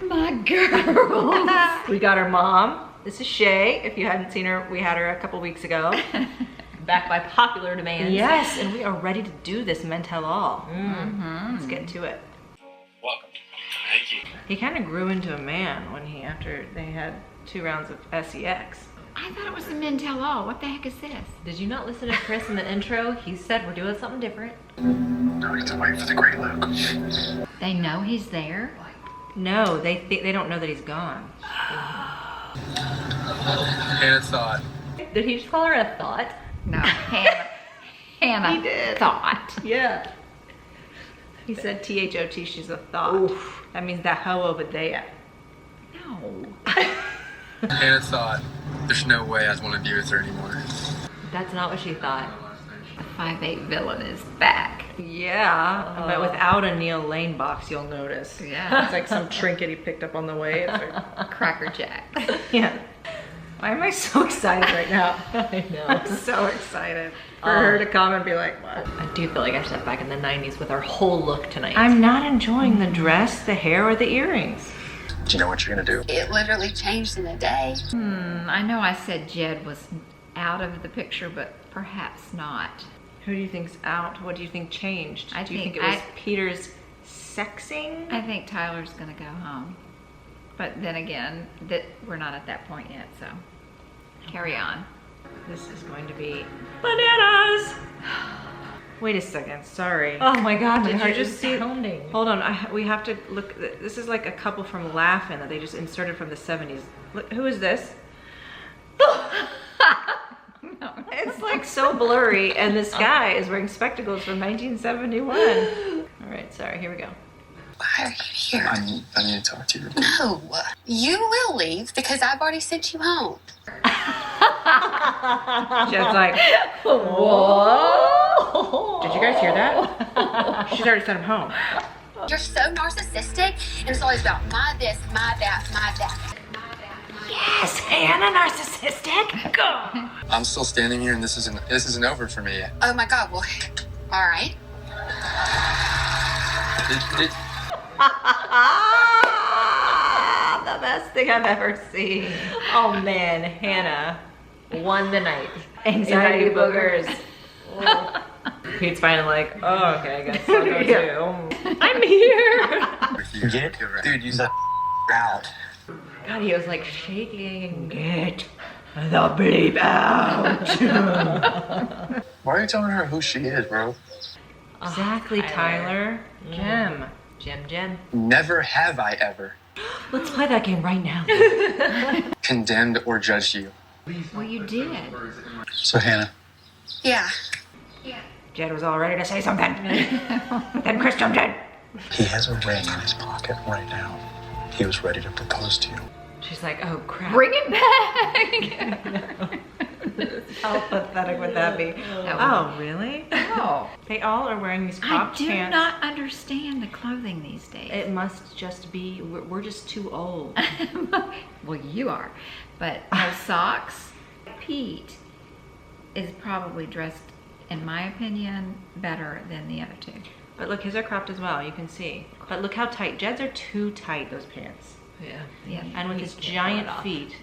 My girl. We got our mom. This is Shay. If you hadn't seen her, we had her a couple weeks ago. Back by popular demand. Yes, and we are ready to do this men tell all. Let's get to it. Welcome. Thank you. He kind of grew into a man when after they had 2 rounds of sex. I thought it was the men tell all. What the heck is this? Did you not listen to Chris in the intro? He said we're doing something different. No need to wait for the great look. They know he's there? No, they don't know that he's gone. Hannah thought. Did he just call her a thought? No, Hannah He did. thought. Yeah. He said T-H-O-T, she's a thought. Oof. That means that hoe over there. No. Hannah thought. There's no way I'd want to be with her anymore. That's not what she thought. The 5'8" villain is back. Yeah, but without a Neil Lane box, you'll notice. Yeah. It's like some trinket he picked up on the way. It's like, Cracker Jack. yeah. Why am I so excited right now? I know. I'm so excited for her to come and be like, what? I do feel like I stepped back in the 90s with our whole look tonight. I'm not enjoying the dress, the hair, or the earrings. Do you know what you're gonna do? It literally changed in a day. I know I said Jed was out of the picture, but perhaps not. Who do you think's out? What do you think changed? I do you think think it was Peter's sexing? I think Tyler's gonna go home. But then again, that we're not at that point yet, so carry on. This is going to be bananas. Wait a second, sorry. Oh my God, my Did heart you just is see? pounding. Hold on, we have to look. This is like a couple from Laugh-In that they just inserted from the 70s. Look, who is this? It's like so blurry, and this guy is wearing spectacles from 1971. All right, sorry, here we go. Why are you here? I need to talk to you. No, you will leave because I've already sent you home. Jed's like, whoa. Did you guys hear that? She's already sent him home. You're so narcissistic, and it's always about my this, my that, my that. Yes, Hannah, narcissistic. Go. I'm still standing here, and this isn't over for me yet. Oh my God, well, all right. The best thing I've ever seen. Oh man, Hannah won the night. Anxiety boogers. Pete's finally like, oh, okay, I guess I'll go too. I'm here. Get? Dude, you said out. God, he was like shaking. Get the bleep out. Why are you telling her who she is, bro? Exactly, Tyler. Jim. Jim. Never have I ever Let's play that game right now. condemned or judged you. Well, you did. So, Hannah, Yeah. Jed was all ready to say something. Then Chris jumped in. he has a ring in his pocket right now. He was ready to propose to you. She's like, oh crap. Bring it back. How pathetic would that be? Oh, really? Oh, They all are wearing these I cropped do pants. not understand the clothing these days. It must just be, we're just too old. Well, you are, but no socks. Pete is probably dressed, in my opinion, better than the other two. But look, his are cropped as well, you can see. But look how tight. Jed's are too tight, those pants. Yeah. Yeah. And with his He's getting giant it off. feet.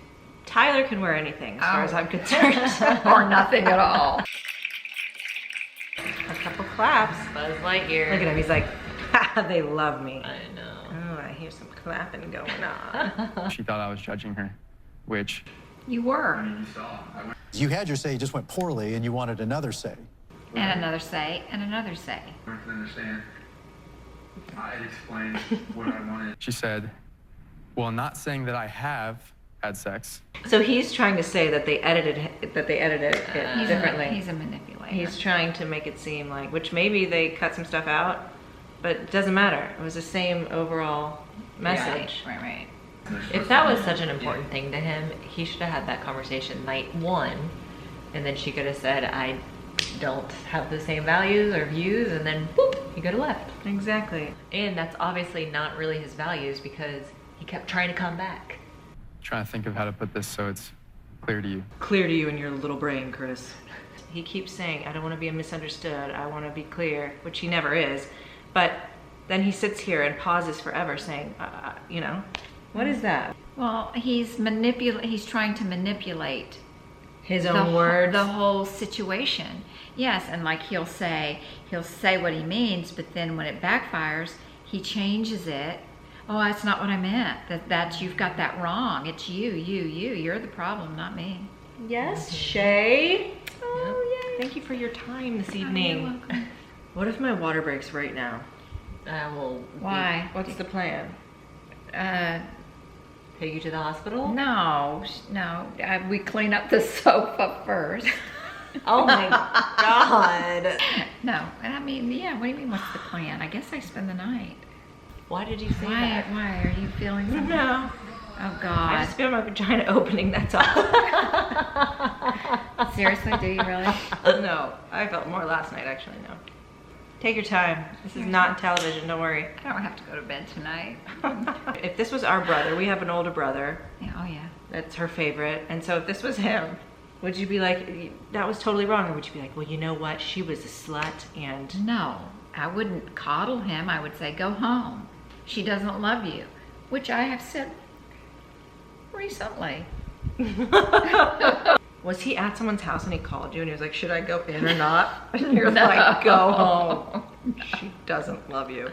Tyler can wear anything, as far as Oh. I'm concerned. Or nothing at all. A couple claps. Buzz Lightyear. Look at him, he's like, ha, they love me. I know. Oh, I hear some clapping going on. She thought I was judging her, which You were. You had your say, just went poorly, and you wanted another say. And another say, and another say. I can understand. I explained what I wanted. she said, well, not saying that I have had sex. So he's trying to say that they edited it differently. He's a manipulator. He's trying to make it seem like, which maybe they cut some stuff out, but it doesn't matter. It was the same overall message. Right. If that was such an important thing to him, he should have had that conversation night one, and then she could have said, I don't have the same values or views, and then boop, he could have left. Exactly. And that's obviously not really his values because he kept trying to come back. Trying to think of how to put this so it's clear to you. Clear to you in your little brain, Chris. He keeps saying, I don't want to be misunderstood. I want to be clear, which he never is. But then he sits here and pauses forever saying, you know, what is that? Well, he's trying to manipulate His own words. the whole situation. Yes, and like he'll say what he means, but then when it backfires, he changes it. Oh, that's not what I meant. That's you've got that wrong. It's you. You're the problem, not me. Yes, Shay. Oh, yay. Thank you for your time this Oh, you're evening. welcome. What if my water breaks right now? Why? What's the plan? Take you to the hospital? No. We clean up the sofa first. Oh my God. No, and I mean, yeah. What do you mean? What's the plan? I guess I spend the night. Why did you say that? Why are you feeling something? No. Oh I God. just feel my vagina opening, that's all. Seriously, do you really? No, I felt more last night actually, no. Take your time. This is not television, don't worry. I don't have to go to bed tonight. If this was our brother, we have an older brother, Yeah, oh yeah. that's her favorite, and so if this was him, would you be like, that was totally wrong, or would you be like, well, you know what, she was a slut, and... No, I wouldn't coddle him. I would say, go home. She doesn't love you, which I have said recently. Was he at someone's house and he called you and he was like, should I go in or not? And you're like, go home. She doesn't love you.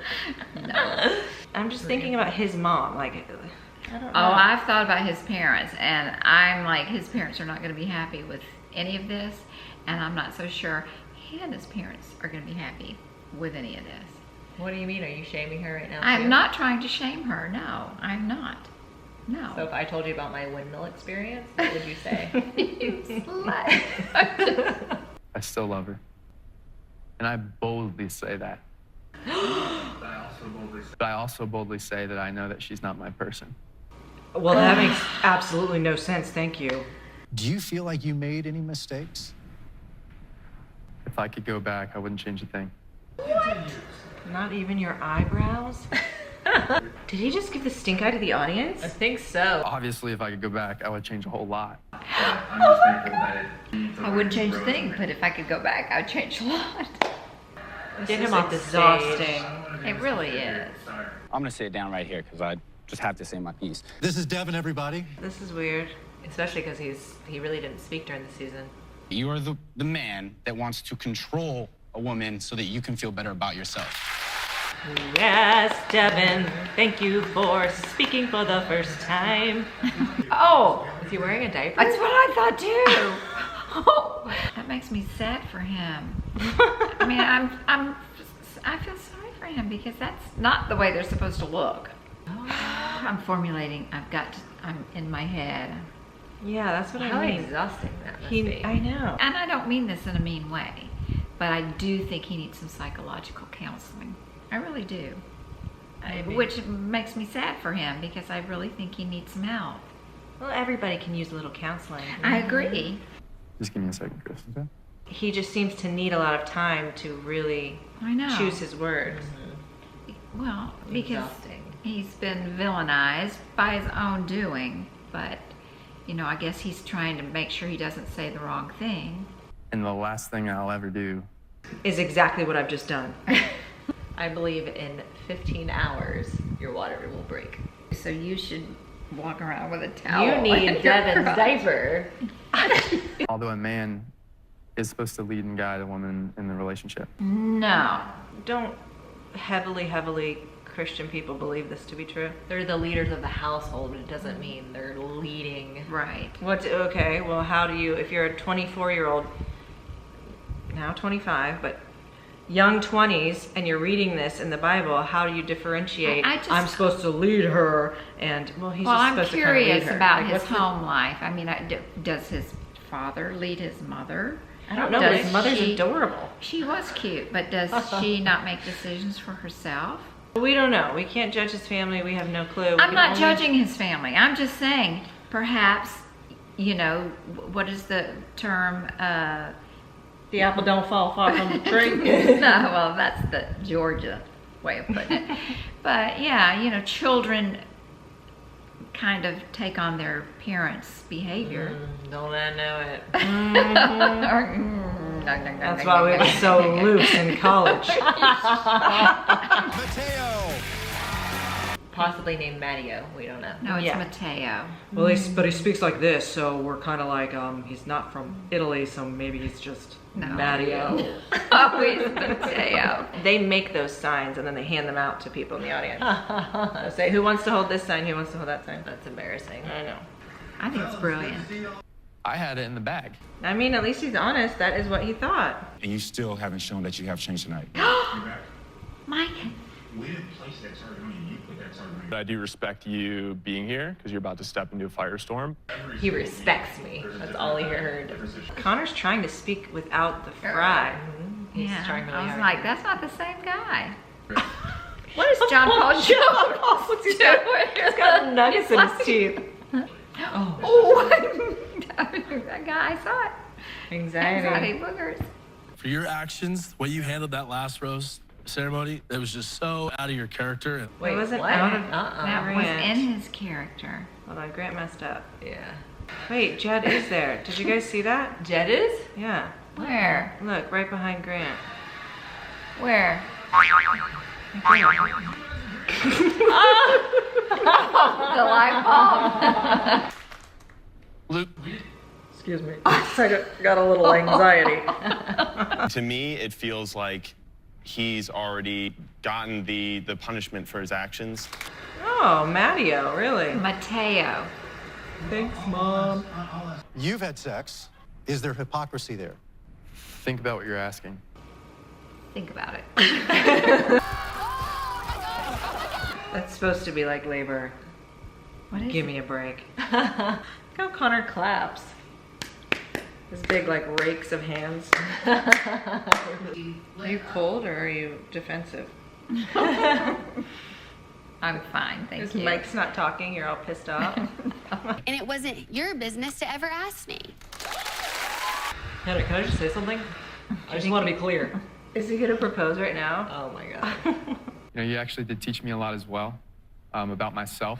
No. I'm just thinking about his mom, like, I don't know. Oh, I've thought about his parents, and I'm like, his parents are not going to be happy with any of this, and I'm not so sure Hannah's parents are going to be happy with any of this. What do you mean? Are you shaming her right now? I'm too? not trying to shame her. No, I'm not. No. So if I told you about my windmill experience, what would you say? You slut. I still love her. And I boldly say that. But I also boldly say that I know that she's not my person. Well, that makes absolutely no sense, thank you. Do you feel like you made any mistakes? If I could go back, I wouldn't change a thing. Not even your eyebrows? Did he just give the stink eye to the audience? I think so. Obviously, if I could go back, I would change a whole lot. I'm just thankful that I wouldn't change a thing, but if I could go back, I'd change a lot. Get is him off the exhausting. stage. It really is. I'm gonna sit down right here because I just have to say my piece. This is Devin, everybody. This is weird. Especially because he really didn't speak during the season. You are the man that wants to control a woman so that you can feel better about yourself. Yes, Devin, thank you for speaking for the first time. Oh, Is he wearing a diaper? that's what I thought too. Oh, that makes me sad for him. I mean, I feel sorry for him because that's not the way they're supposed to look. I'm formulating. I'm in my head. Yeah, that's what How I mean. exhausting that must be. I know. And I don't mean this in a mean way, but I do think he needs some psychological counseling. I really do. Which makes me sad for him because I really think he needs some help. Well, everybody can use a little counseling. I agree. Just give me a second, Chris, okay? He just seems to need a lot of time to really I know. choose his words. Well, because Exhausting. he's been villainized by his own doing, but I guess he's trying to make sure he doesn't say the wrong thing. And the last thing I'll ever do. Is exactly what I've just done. I believe in 15 hours, your water will break. So you should walk around with a towel. You in need your Devin's crotch. diaper. Although a man is supposed to lead and guide a woman in the relationship. No. Don't heavily Christian people believe this to be true. They're the leaders of the household, but it doesn't mean they're leading. Right. Okay, well, how do you, if you're a 24-year-old, now 25, but young 20s, and you're reading this in the Bible, how do you differentiate, I'm supposed to lead her, and, well, he's just I'm supposed to kind of lead curious her. about Like, his what's the- home life. I mean, does his father lead his mother? I don't know, but Does his mother's she- adorable. She was cute, but does she not make decisions for herself? We don't know. We can't judge his family. We have no clue. We I'm can not only- judging his family. I'm just saying, perhaps, what is the term? The apple don't fall far from the tree. No, well, that's the Georgia way of putting it. But yeah, children kind of take on their parents' behavior. Don't I know it? Or, That's why we were so loose in college. Mateo. Possibly named Matteo. We don't know. No, it's Yeah. Mateo. Well, but he speaks like this, so we're kind of like, he's not from Italy, so maybe he's just Matteo. Always Mateo. They make those signs and then they hand them out to people in the audience. They'll say, who wants to hold this sign? Who wants to hold that sign? That's embarrassing. I know. I think it's brilliant. I had it in the bag. I mean, at least he's honest. That is what he thought. And you still haven't shown that you have changed tonight. Mike. We didn't place that target on you. You put that target on I do respect you being here because you're about to step into a firestorm. He respects me. That's all he heard. Connor's trying to speak without the fry. He's Yeah, trying really I was hard. like, that's not the same guy. What is John Paul Jones He's doing? got nuggets in his teeth. Oh, that guy, I saw it. Anxiety boogers. For your actions, the way you handled that last rose ceremony, that was just so out of your character. Wait, wasn't what? out of That was Grant. in his character. Hold on, Grant messed up. Yeah. Wait, Jed is there. Did you guys see that? Jed is? Yeah. Where? Look, right behind Grant. Where? The light bulb. Luke, Excuse me. I got a little anxiety. To me, it feels like he's already gotten the punishment for his actions. Oh, Matteo, really? Mateo. Thanks, Mom. You've had sex. Is there hypocrisy there? Think about what you're asking. Think about it. That's supposed to be like labor. What is Give it? me a break. Look how Connor claps. His big, like, rakes of hands. Are you cold or are you defensive? I'm fine, thank His you. Mike's not talking, you're all pissed off. And it wasn't your business to ever ask me. Heather, can I just say something? I just want to be clear. Is he gonna propose right now? Oh my god. You know, you actually did teach me a lot as well about myself.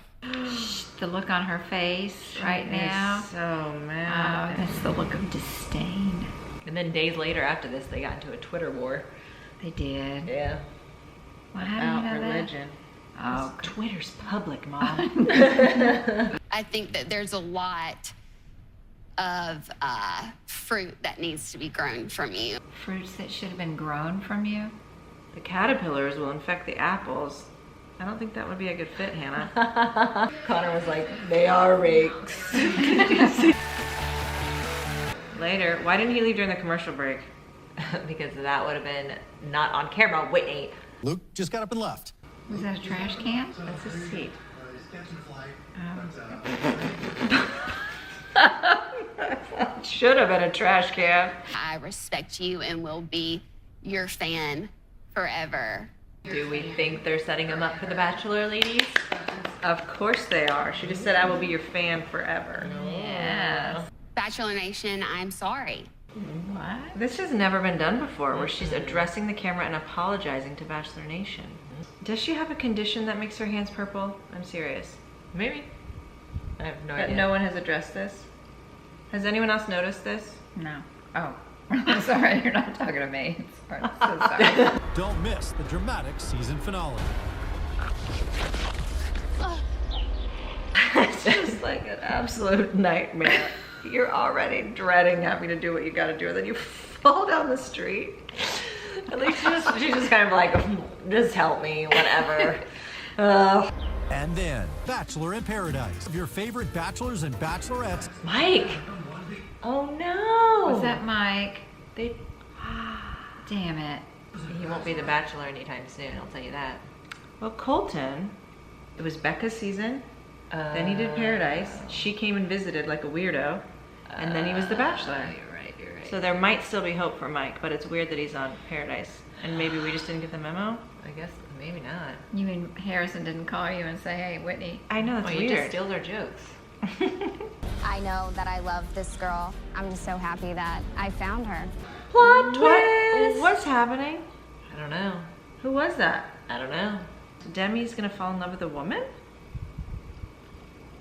The look on her face right now. So mad. That's the look of disdain. And then days later after this, they got into a Twitter war. They did. Yeah. Well, how do About you know religion. that? Oh, Twitter's public, Mom. I think that there's a lot of fruit that needs to be grown from you. fruits that should have been grown from you. The caterpillars will infect the apples. I don't think that would be a good fit, Hannah. Connor was like, they are rakes. Later, why didn't he leave during the commercial break? Because that would have been not on camera, Whitney. Luke just got up and left. Was that a trash can? That's his seat. Should have been a trash can. I respect you and will be your fan forever. Do we think they're setting him up for the Bachelor, ladies? Of course they are. She just said, I will be your fan forever. Yes. Bachelor Nation, I'm sorry. What? This has never been done before, where she's addressing the camera and apologizing to Bachelor Nation. Does she have a condition that makes her hands purple? I'm serious. Maybe. I have no But idea. no one has addressed this? Has anyone else noticed this? No. Oh. I'm sorry, you're not talking to me. Sorry. So sorry. Don't miss the dramatic season finale. It's just like an absolute nightmare. You're already dreading having to do what you gotta do, and then you fall down the street. At least she's just kind of like, just help me, whatever. And then, Bachelor in Paradise. Your favorite bachelors and bachelorettes. Mike! Oh no! Was that Mike? They, Damn it. he won't be the Bachelor anytime soon, I'll tell you that. Well, Colton, it was Becca's season. Then he did Paradise. She came and visited like a weirdo. And then he was the Bachelor. You're right, you're right. So there might still be hope for Mike, but it's weird that he's on Paradise. And maybe we just didn't get the memo? I guess maybe not. You mean Harrison didn't call you and say, hey, Whitney? I know, that's Well, you just weird. steals our jokes. I know that I love this girl. I'm just so happy that I found her. Plot twist! What's happening? I don't know. Who was that? I don't know. Demi's gonna fall in love with a woman?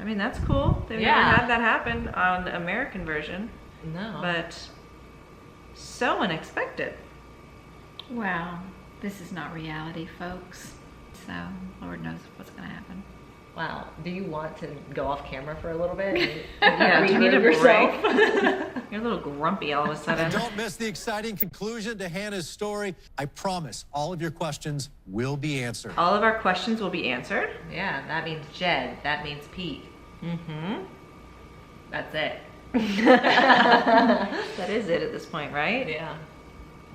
I mean, that's cool. They've Yeah. never had that happen on the American version. No. But So unexpected. Well, this is not reality, folks. So, Lord knows what's going to happen. Wow. Do you want to go off camera for a little bit? Yeah, do you need a yourself? break? You're a little grumpy all of a sudden. And don't miss the exciting conclusion to Hannah's story. I promise all of your questions will be answered. All of our questions will be answered? Yeah, that means Jed. That means Pete. Mm-hmm. That's it. That is it at this point, right? Yeah.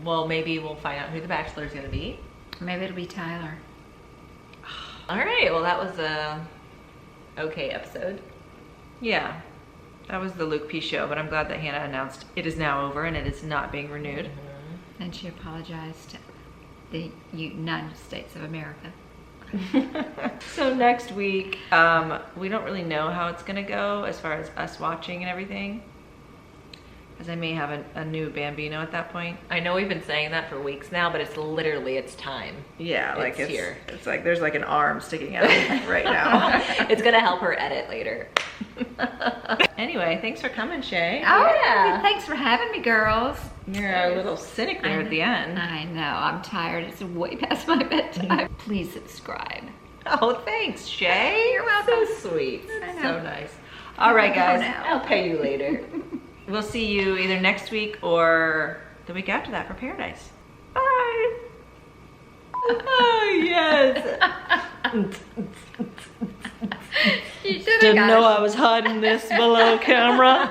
Well, maybe we'll find out who the Bachelor is going to be. Maybe it'll be Tyler. All right. Well, that was a okay episode. Yeah. That was the Luke P show, but I'm glad that Hannah announced it is now over and it is not being renewed. And she apologized to the United States of America. So next week, we don't really know how it's gonna go as far as us watching and everything, because I may have a new Bambino at that point. I know we've been saying that for weeks now, but it's literally, it's time. Yeah, like it's here. It's like there's like an arm sticking out right now. It's gonna help her edit later. Anyway, thanks for coming, Shay. Oh, Yeah. thanks for having me, girls. You're a little cynic there at the end. I know, I'm tired. It's way past my bedtime. Please subscribe. Oh, thanks, Shay. You're welcome. So sweet. I know. So nice. All right, guys. I'll pay you later. We'll see you either next week or the week after that for Paradise. Bye. Oh, yes. Didn't know I was hiding this below camera.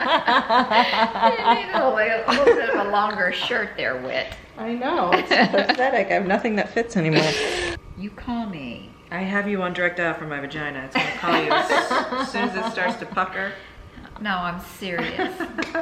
You need a little bit of a longer shirt there, Whit. I know. It's pathetic. I have nothing that fits anymore. You call me. I have you on direct dial from my vagina. It's going to call you as soon as it starts to pucker. No, I'm serious.